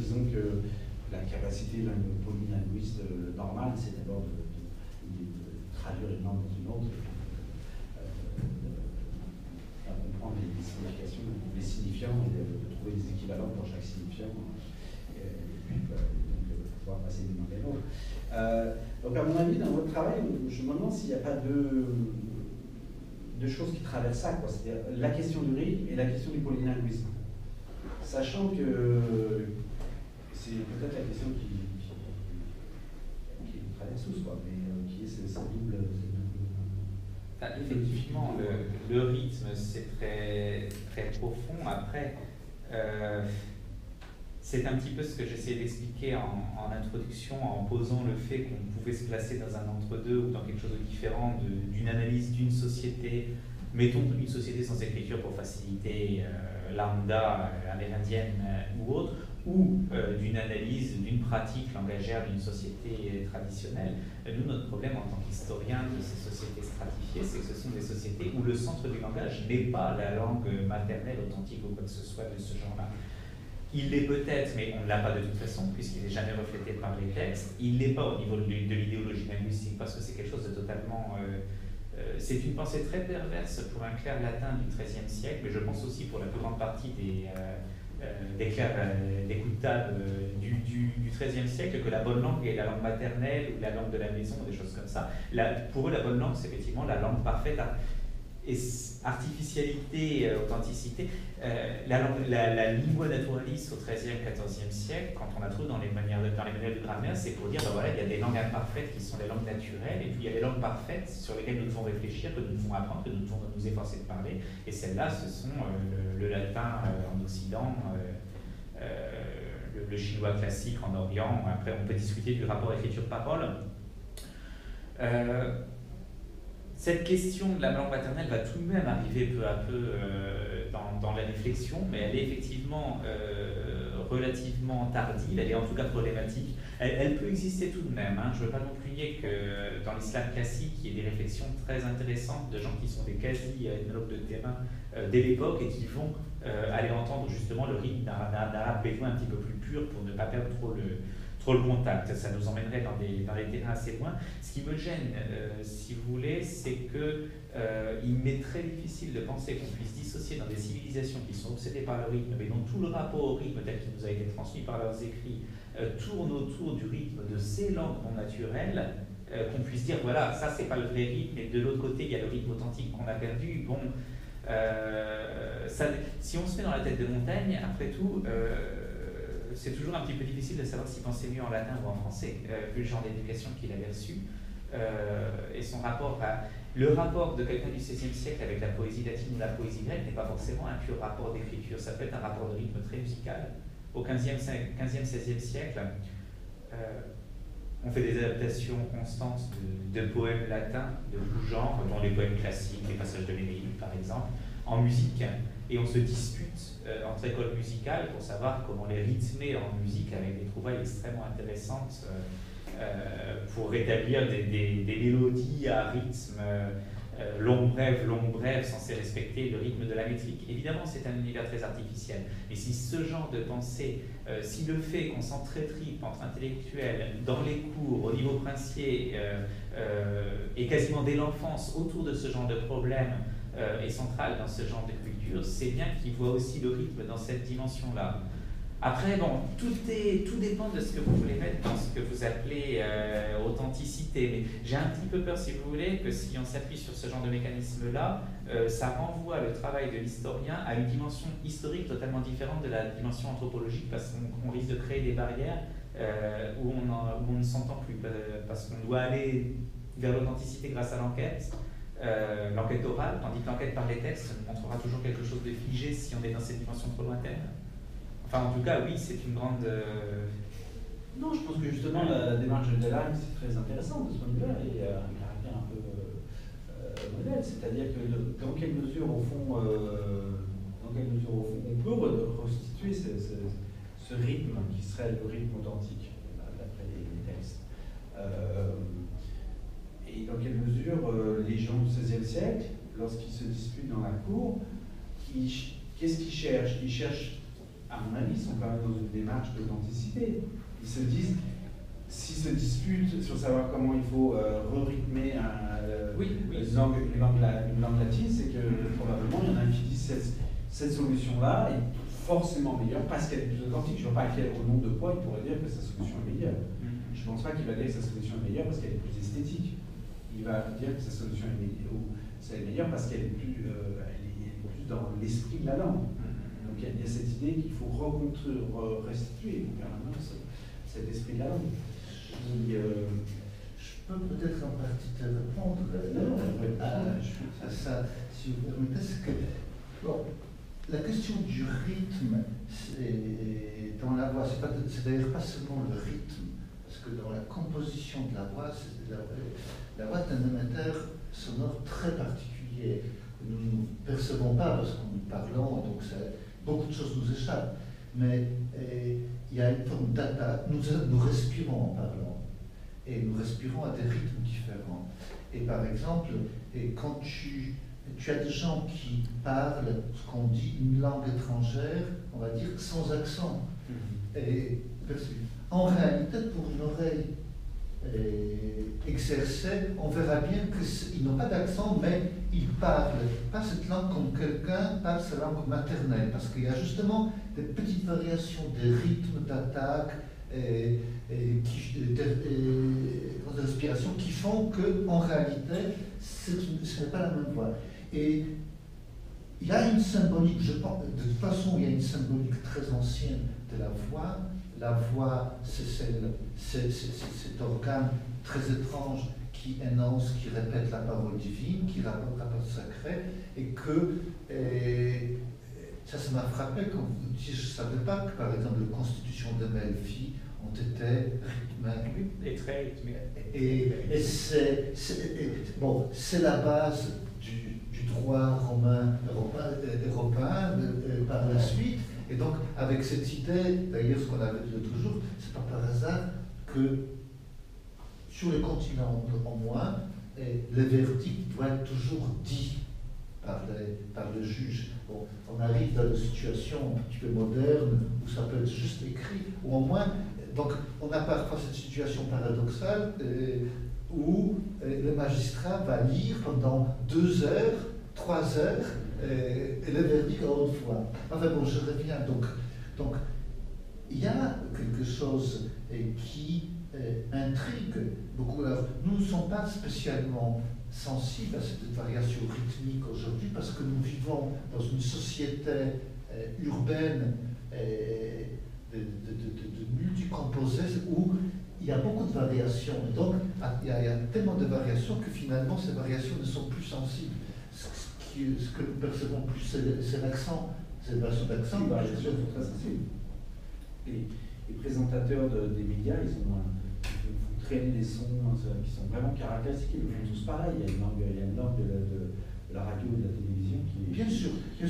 disons que la capacité d'un polylinguiste normal, c'est d'abord de traduire une langue dans une autre, à comprendre les significations, les signifiants, et de trouver des équivalents pour chaque signifiant, et puis pouvoir passer d'une langue à l'autre. Donc à mon avis, dans votre travail, je me demande s'il n'y a pas deux choses qui traversent ça, c'est-à-dire la question du rythme et la question du polylinguisme. Sachant que c'est peut-être la question qui nous traverse tous, mais qui est ce double. Effectivement, le rythme, c'est très, très profond. Après, c'est un petit peu ce que j'essayais d'expliquer en introduction, en posant le fait qu'on pouvait se placer dans un entre-deux ou dans quelque chose de différent d'une analyse d'une société, mettons une société sans écriture pour faciliter lambda amérindienne ou autre, ou d'une analyse, d'une pratique langagière d'une société traditionnelle. Nous, notre problème en tant qu'historien de ces sociétés stratifiées, c'est que ce sont des sociétés où le centre du langage n'est pas la langue maternelle, authentique ou quoi que ce soit de ce genre-là. Il l'est peut-être, mais on ne l'a pas de toute façon, puisqu'il n'est jamais reflété par les textes. Il ne l'est pas au niveau de l'idéologie linguistique, parce que c'est quelque chose de totalement... c'est une pensée très perverse pour un clerc latin du XIIIe siècle, mais je pense aussi pour la plus grande partie des clercs d'écoutable du XIIIe siècle, que la bonne langue est la langue maternelle ou la langue de la maison, des choses comme ça. Pour eux, la bonne langue, c'est effectivement la langue parfaite. Et artificialité, authenticité, la lingua naturalis au XIIIe, XIVe siècle, quand on la trouve dans les manuels de grammaire, c'est pour dire, ben voilà, il y a des langues imparfaites qui sont les langues naturelles, et puis il y a les langues parfaites sur lesquelles nous devons réfléchir, que nous devons apprendre, que nous devons nous efforcer de parler, et celles-là, ce sont le latin en Occident, le chinois classique en Orient. Après, on peut discuter du rapport écriture-parole. Cette question de la langue maternelle va tout de même arriver peu à peu dans la réflexion, mais elle est effectivement relativement tardive, elle est en tout cas problématique. Elle peut exister tout de même. Je ne veux pas non plus nier que dans l'islam classique, il y ait des réflexions très intéressantes de gens qui sont des quasi-ethnologues de terrain dès l'époque et qui vont aller entendre justement le rythme d'un arabe bédouin un petit peu plus pur pour ne pas perdre trop le contact. Ça nous emmènerait dans des terrains assez loin. Ce qui me gêne, si vous voulez, c'est qu'il m'est très difficile de penser qu'on puisse dissocier dans des civilisations qui sont obsédées par le rythme, mais dont tout le rapport au rythme tel qu'il nous a été transmis par leurs écrits tourne autour du rythme de ces langues non naturelles, qu'on puisse dire, voilà, ça c'est pas le vrai rythme, et de l'autre côté, il y a le rythme authentique qu'on a perdu. Bon, si on se met dans la tête de Montaigne, après tout, c'est toujours un petit peu difficile de savoir s'il pensait mieux en latin ou en français, vu le genre d'éducation qu'il avait reçu, et son rapport à... Le rapport de quelqu'un du XVIe siècle avec la poésie latine ou la poésie grecque n'est pas forcément un pur rapport d'écriture, ça peut être un rapport de rythme très musical. Au XVe, XVIe siècle, on fait des adaptations constantes de poèmes latins de tout genre, dont les poèmes classiques, les passages de l'Énéide par exemple, en musique, et on se dispute entre écoles musicales pour savoir comment les rythmer en musique avec des trouvailles extrêmement intéressantes pour rétablir des mélodies à rythme long brève, censé respecter le rythme de la métrique. Évidemment, c'est un univers très artificiel. Et si ce genre de pensée, si le fait qu'on s'entraîtripe entre intellectuels dans les cours, au niveau princier, et quasiment dès l'enfance autour de ce genre de problème est central dans ce genre de culture, c'est bien qu'il voit aussi le rythme dans cette dimension-là. Après, bon, tout dépend de ce que vous voulez mettre dans ce que vous appelez authenticité. Mais j'ai un petit peu peur, si vous voulez, que si on s'appuie sur ce genre de mécanisme-là, ça renvoie le travail de l'historien à une dimension historique totalement différente de la dimension anthropologique, parce qu'on risque de créer des barrières où on ne s'entend plus, parce qu'on doit aller vers l'authenticité grâce à l'enquête. L'enquête orale, tandis que l'enquête par les textes montrera toujours quelque chose de figé si on est dans cette dimension trop lointaine. Enfin, en tout cas, oui, c'est une grande... Non, je pense que justement, la démarche de Delahun, c'est très intéressant de ce point de vue-là, et un caractère un peu modèle, c'est-à-dire que dans quelle mesure, au fond, on peut reconstituer ce rythme qui serait le rythme authentique, d'après les textes. Et dans quelle mesure les gens du XVIe siècle, lorsqu'ils se disputent dans la cour, qu'est-ce qu'ils cherchent? Ils cherchent à mon avis, sont quand même dans une démarche d'authenticité. Ils se disent, s'ils se disputent sur savoir comment il faut re-rythmer une langue latine, c'est que probablement il y en a un qui dit cette solution-là est forcément meilleure parce qu'elle est plus authentique. Je ne vois pas au nom de quoi il pourrait dire que sa solution est meilleure. Je ne pense pas qu'il va dire que sa solution est meilleure parce qu'elle est plus esthétique. Il va dire que sa solution est meilleure parce qu'elle est plus, dans l'esprit de la langue. Donc il y a cette idée qu'il faut restituer en permanence cet esprit de la langue. Je peux peut-être en partie te répondre à ça, si vous permettez. C'est que, bon, la question du rythme dans la voix, c'est d'ailleurs pas seulement le rythme, parce que dans la composition de la voix, la voix est un émetteur sonore très particulier que nous ne percevons pas parce que nous parlons, donc beaucoup de choses nous échappent. Mais il y a une forme d'attaque. Nous respirons en parlant. Et nous respirons à des rythmes différents. Et par exemple, quand tu as des gens qui parlent ce qu'on dit une langue étrangère, on va dire sans accent. Et en réalité, pour une oreille exercée, on verra bien qu'ils n'ont pas d'accent, mais ils parlent pas cette langue comme quelqu'un parle sa langue maternelle, parce qu'il y a justement des petites variations des rythmes d'attaque de respiration qui font qu'en réalité, ce n'est pas la même voix. Et il y a une symbolique, je pense, de toute façon, il y a une symbolique très ancienne de la voix. La voix, c'est cet organe très étrange qui énonce, qui répète la parole divine, qui rapporte la parole sacrée, et que ça m'a frappé quand vous dites, je ne savais pas que par exemple les constitutions de Melfi ont été rythmées. Et très rythmées. Et c'est la base du droit romain européen par la suite. Et donc, avec cette idée, d'ailleurs, ce qu'on avait dit l'autre jour, c'est pas par hasard que sur les continents en moins, le verdict doit être toujours dit par le juge. Bon, on arrive dans une situation un petit peu moderne où ça peut être juste écrit, ou au moins, donc on a parfois cette situation paradoxale où le magistrat va lire pendant 2 heures, 3 heures, et le verdict à haute voix. Enfin bon, je reviens. Donc il y a quelque chose qui intrigue beaucoup. Alors, nous ne sommes pas spécialement sensibles à cette variation rythmique aujourd'hui parce que nous vivons dans une société urbaine de multicomposés où il y a beaucoup de variations. Et donc, il y a tellement de variations que finalement, ces variations ne sont plus sensibles. Ce que nous percevons plus, c'est l'accent, c'est la variation d'accent. Les variations sont très sensibles. Les présentateurs des médias, ils font traîner des sons qui sont vraiment caractéristiques. Ils font tous pareil. Il y a une langue de la radio et de la télévision qui est... Bien sûr, il y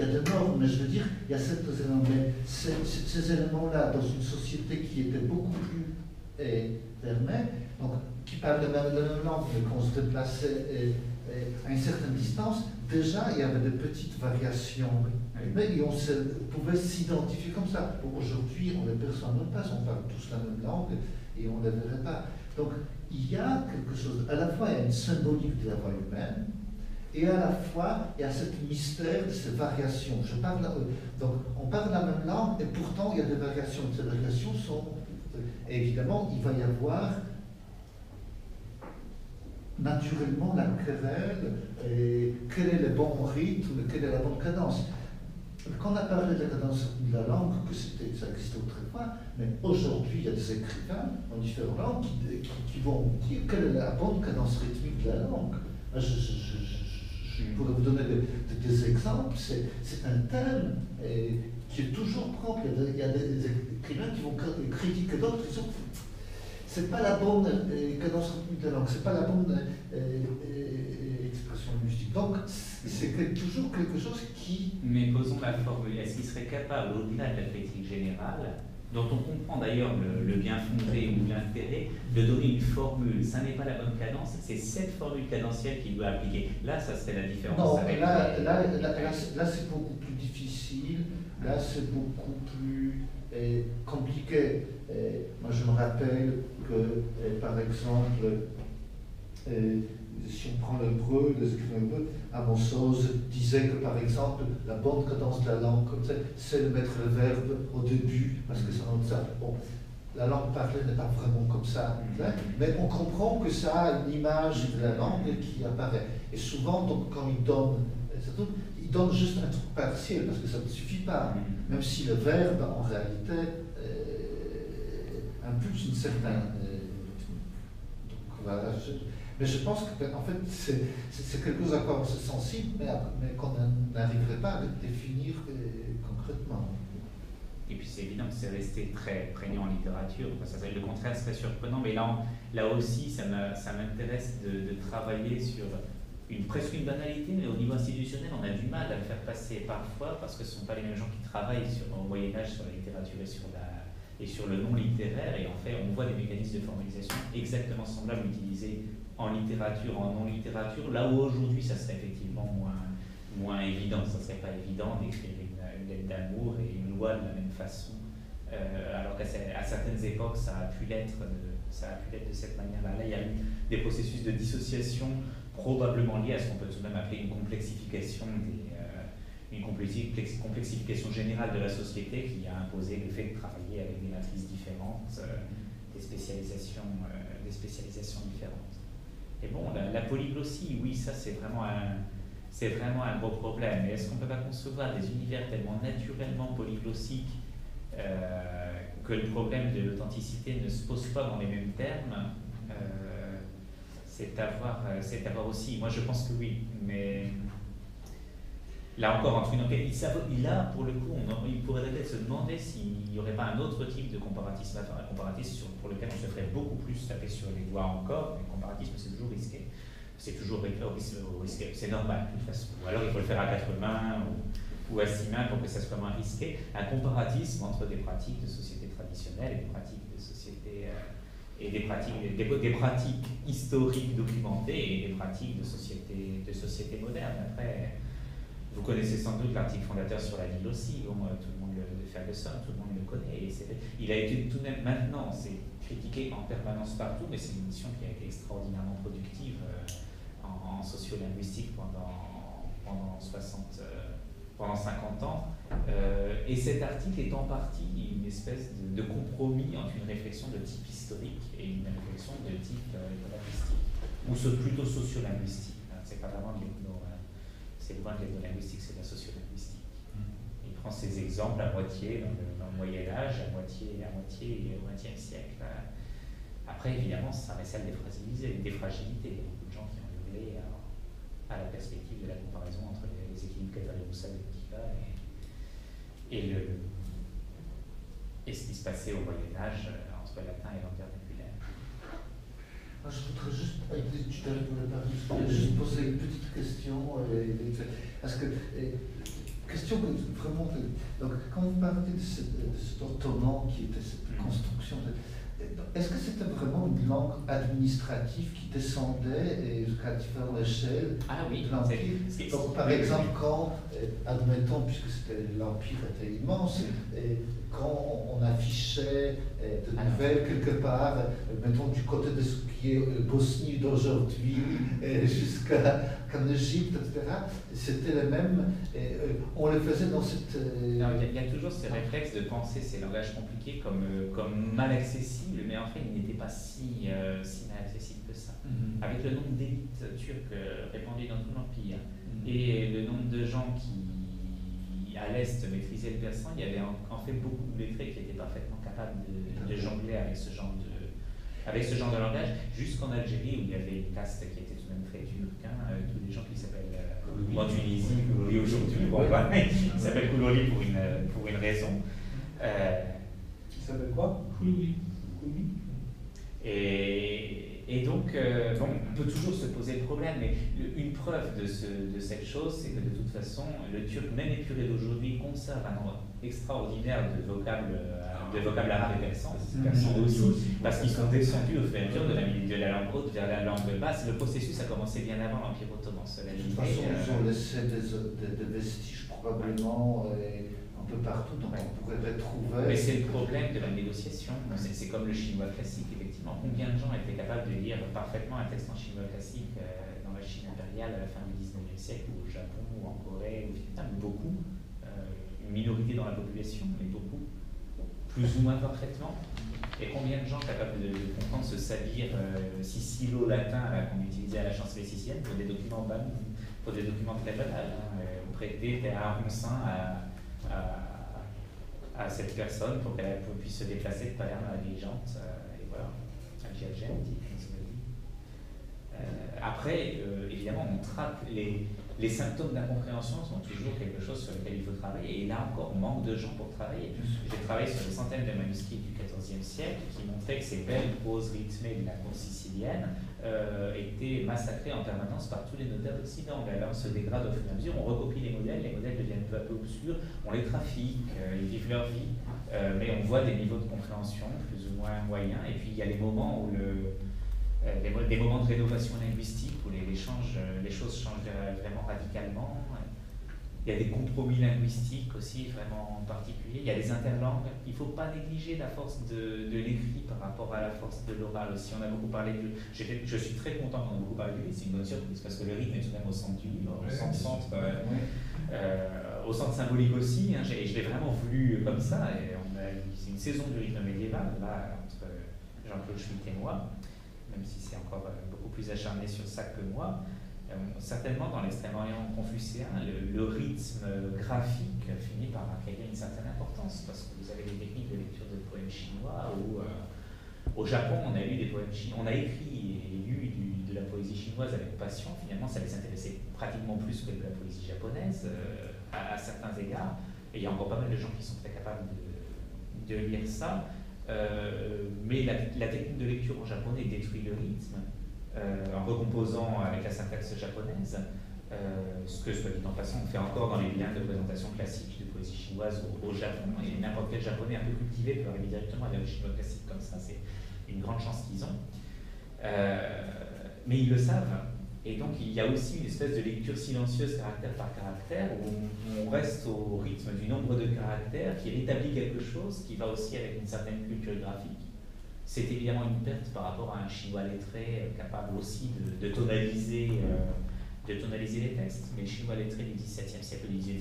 a des normes, mais je veux dire, il y a certains éléments. Mais ces éléments-là, dans une société qui était beaucoup plus fermée, donc qui parle la même langue, mais qu'on se déplaçait à une certaine distance, déjà il y avait des petites variations. Mais on pouvait s'identifier comme ça. Aujourd'hui, on ne les perçoit même pas, on parle tous la même langue et on ne les verrait pas. Donc, il y a quelque chose, à la fois il y a une symbolique de la voix humaine, et à la fois il y a ce mystère de ces variations. Donc, on parle la même langue, et pourtant il y a des variations. Ces variations sont... Et évidemment, il va y avoir naturellement la querelle, quel est le bon rythme, quelle est la bonne cadence. Quand on a parlé de la cadence de la langue, que ça existait autrefois, mais aujourd'hui il y a des écrivains en différentes langues qui vont dire quelle est la bonne cadence rythmique de la langue. Je pourrais vous donner des exemples, c'est un thème qui est toujours propre. Il y a des écrivains qui vont critiquer d'autres, qui sont... C'est pas la bonne cadence rythmique de la langue, c'est pas la bonne expression linguistique. Donc, c'est toujours quelque chose qui... Mais posons la formule. Est-ce qu'il serait capable, au-delà de la critique générale, dont on comprend d'ailleurs le bien fondé ou l'intérêt, de donner une formule? Ça n'est pas la bonne cadence, c'est cette formule cadentielle qu'il doit appliquer. Là, ça serait la différence. Non, là c'est beaucoup plus difficile. Là, c'est beaucoup plus compliqué. Moi, je me rappelle que, par exemple, si on prend l'hébreu, les écrivains hébreux, Amos Oz disait que, par exemple, la bonne cadence de la langue, comme ça, c'est de mettre le verbe au début, parce que ça donne ça. Bon, la langue parlée n'est pas vraiment comme ça, hein, mais on comprend que ça a une image de la langue qui apparaît. Et souvent, donc, quand il donne juste un truc partiel, parce que ça ne suffit pas, même si le verbe, en réalité, impulse une certaine... donc voilà, mais je pense que, en fait, c'est quelque chose encore assez sensible, mais qu'on n'arriverait pas à le définir concrètement. Et puis c'est évident que c'est resté très prégnant en littérature, le contraire serait surprenant, mais là aussi ça m'intéresse de travailler sur presque une banalité, mais au niveau institutionnel on a du mal à le faire passer parfois, parce que ce ne sont pas les mêmes gens qui travaillent au Moyen-Âge sur la littérature et sur le non littéraire, et en fait on voit des mécanismes de formalisation exactement semblables utilisés en littérature, en non littérature, là où aujourd'hui ça serait effectivement moins évident, ça ne serait pas évident d'écrire une lettre d'amour et une loi de la même façon, alors qu'à certaines époques ça a pu l'être de cette manière-là. Là, il y a eu des processus de dissociation probablement liés à ce qu'on peut tout de même appeler une complexification complexification générale de la société qui a imposé le fait de travailler avec des matrices différentes, des spécialisations différentes. Et bon, la polyglossie, oui, ça c'est vraiment un gros problème. Et est-ce qu'on ne peut pas concevoir des univers tellement naturellement polyglossiques que le problème de l'authenticité ne se pose pas dans les mêmes termes? C'est à voir aussi. Moi je pense que oui, mais là encore, entre une enquête, là pour le coup, il pourrait peut-être se demander s'il n'y aurait pas un autre type de comparatisme, un comparatisme pour lequel on se ferait beaucoup plus taper sur les doigts encore. Le comparatisme, c'est toujours risqué. C'est toujours risqué, c'est normal de toute façon. Ou alors il faut le faire à 4 mains ou à 6 mains pour que ça soit moins risqué. Un comparatisme entre des pratiques de société traditionnelles et des pratiques de société et des pratiques historiques documentées et des pratiques de société moderne. Après, vous connaissez sans doute l'article fondateur sur la ville aussi, tout le monde de Ferguson, tout le monde le connaît. Et il a été tout de même, maintenant, c'est critiqué en permanence partout, mais c'est une mission qui a été extraordinairement productive en sociolinguistique pendant 50 ans. Et cet article est en partie une espèce de compromis entre une réflexion de type historique et une réflexion de type linguistique, ou plutôt sociolinguistique. C'est pas vraiment de c'est loin de l'ethnolinguistique, c'est de la sociolinguistique. Il prend ces exemples à moitié dans le Moyen-Âge, à moitié au XXe siècle. Après, évidemment, ça récèle des fragilités. Il y a beaucoup de gens qui ont hurlé à la perspective de la comparaison entre les équilibres catalo-roussel-Kiva et ce qui se passait au Moyen-Âge entre le latin et l'empire populaire. Je voudrais juste poser une petite question, parce que question vraiment. Donc, quand vous parlez de cet orthonan qui était cette construction, est-ce que c'était vraiment une langue administrative qui descendait jusqu'à différentes échelles de l'Empire? Donc, par exemple, quand, admettons, puisque l'Empire était immense, quand on affichait de nouvelles quelque part, mettons du côté de ce qui est Bosnie d'aujourd'hui jusqu'en Égypte, etc., c'était le même, on le faisait dans cette... Non, il y a toujours ces réflexes de penser ces langages compliqués comme mal accessibles, mais en fait ils n'étaient pas si mal accessibles que ça. Avec le nombre d'élites turques répandues dans tout l'Empire et le nombre de gens qui à l'Est maîtrisaient le persan, il y avait en fait beaucoup de lettrés qui étaient parfaitement capables de jongler avec ce genre de langage, jusqu'en Algérie où il y avait une caste qui était tout de même très turque, tous les gens qui s'appellent en Tunisie, Koulouli aujourd'hui, il s'appelle Koulouli pour une raison. Qui s'appelle quoi? Koulouli. Et donc, on peut toujours se poser le problème, mais une preuve de cette chose, c'est que de toute façon, le turc, même épuré d'aujourd'hui, conserve un nombre extraordinaire de vocables arabes et persans aussi, parce qu'ils sont descendus au fur et à mesure de la langue haute vers la langue basse. Le processus a commencé bien avant l'Empire ottoman. De toute façon, ils ont laissé des vestiges probablement un peu partout. mais c'est le problème de la négociation. C'est comme le chinois classique, effectivement. Combien de gens étaient capables de lire parfaitement un texte en chinois classique dans la Chine impériale à la fin du 19e siècle, ou au Japon, ou en Corée, ou au Vietnam? Beaucoup. Une minorité dans la population, mais beaucoup. Plus ou moins parfaitement. Et combien de gens capables de comprendre ce salir sicilo-latin qu'on utilisait à la chancellerie sicilienne pour des documents pour des documents très banals, prêter un roncin à cette personne pour qu'elle puisse se déplacer de Palerme à la Diligente, et voilà, un GLG, comme ça veut dire. Après, évidemment, on traite les symptômes d'incompréhension sont toujours quelque chose sur lequel il faut travailler. Et là encore, on manque de gens pour travailler. J'ai travaillé sur des centaines de manuscrits du XIVe siècle qui montraient que ces belles proses rythmées de la cour sicilienne étaient massacrées en permanence par tous les notaires d'Occident. Alors, on se dégrade au fur et à mesure, on recopie les modèles deviennent peu à peu obscurs, on les trafique, ils vivent leur vie, mais on voit des niveaux de compréhension plus ou moins moyens. Et puis, il y a les moments où des moments de rénovation linguistique où les choses changent vraiment radicalement. Il y a des compromis linguistiques aussi vraiment particuliers. Il y a des interlangues. Il ne faut pas négliger la force de l'écrit par rapport à la force de l'oral aussi. On a beaucoup parlé du... Je suis très content qu'on a beaucoup parlé du livre. C'est une bonne surprise parce que le rythme est tout de même au centre du livre, au centre symbolique aussi. Hein. Je l'ai vraiment voulu comme ça. C'est une saison du rythme médiéval, là, entre Jean-Claude Schmitt et moi, même si c'est encore beaucoup plus acharné sur ça que moi. Certainement, dans l'Extrême-Orient confucéen, le rythme graphique finit par acquérir une certaine importance, parce que vous avez des techniques de lecture de poèmes chinois, ou au Japon, on a lu des poèmes chinois, on a écrit et lu de la poésie chinoise avec passion. Finalement, ça les intéressait pratiquement plus que de la poésie japonaise, à certains égards. Et il y a encore pas mal de gens qui sont très capables de lire ça. Mais la technique de lecture en japonais détruit le rythme en recomposant avec la syntaxe japonaise, ce que, soit dit en passant, on fait encore dans les liens de présentation classique de poésie chinoise au Japon, et n'importe quel japonais un peu cultivé peut arriver directement à lire le chinois classique comme ça, c'est une grande chance qu'ils ont. Mais ils le savent, et donc il y a aussi une espèce de lecture silencieuse caractère par caractère, où on reste au rythme du nombre de caractères qui rétablit quelque chose qui va aussi avec une certaine culture graphique. C'est évidemment une perte par rapport à un chinois lettré capable aussi de tonaliser les textes, mais le chinois lettré du XVIIe siècle et du XVIIIe